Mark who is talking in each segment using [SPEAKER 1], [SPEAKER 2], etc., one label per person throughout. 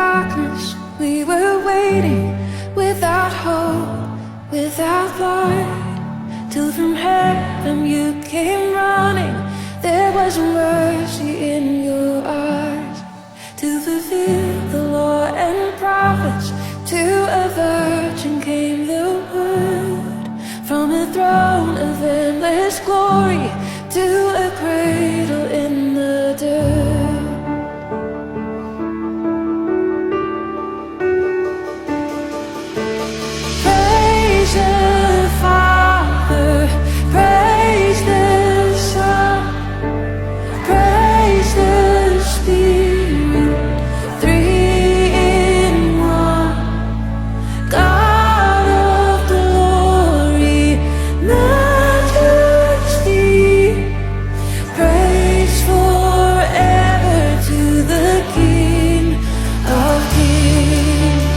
[SPEAKER 1] darkness, we were waiting without hope, without light, till from heaven you came running. There was mercy in your eyes to fulfill the law and prophets. To a virgin came the word, from a throne of endless glory to a cradle in the dirt. Praise the Father, praise the Son, praise the Spirit, three in one. God of glory, majesty, praise forever to the King of Kings.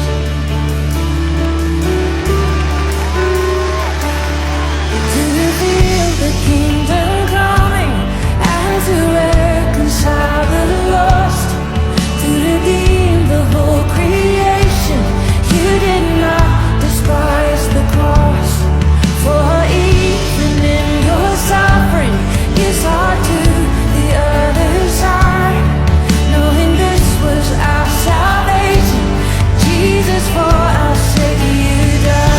[SPEAKER 1] To reveal the kingdom coming and to reconcile the lost, to redeem the whole creation. You did not despise the cross, for even in your suffering you saw to the other side, knowing this was our salvation. Jesus, for our sake you died.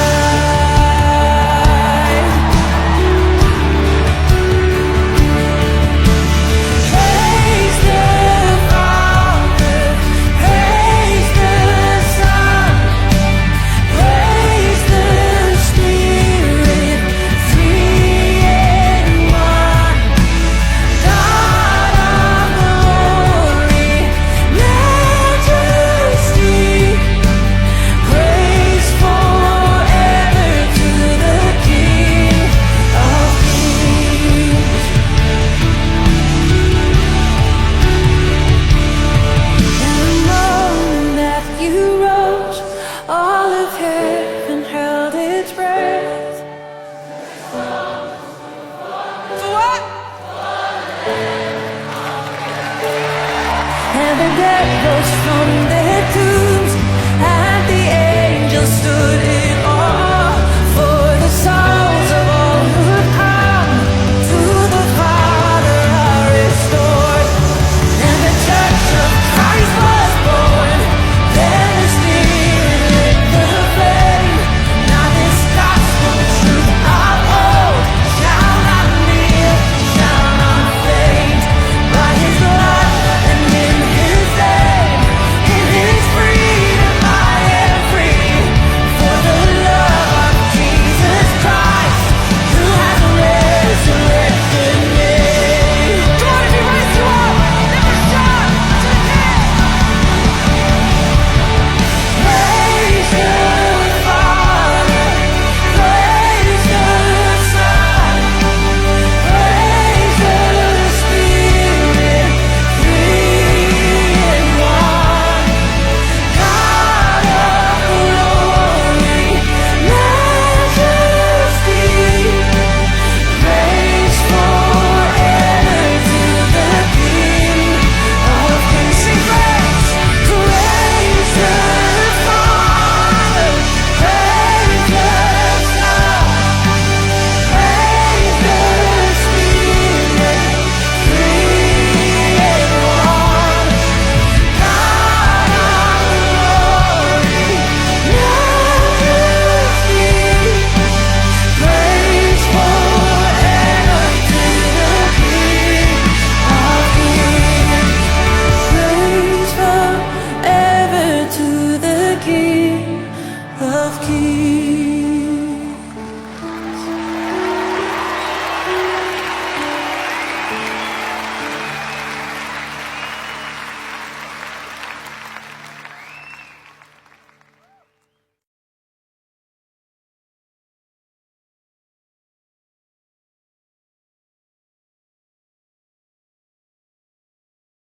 [SPEAKER 1] Praise the Father, praise the Son, praise the Spirit, three in one. God of glory, majesty, praise forever to the King of Kings. And the moment that you rose, all of heaven held its breath. For what? And the dead rose from their tombs, and the angels stood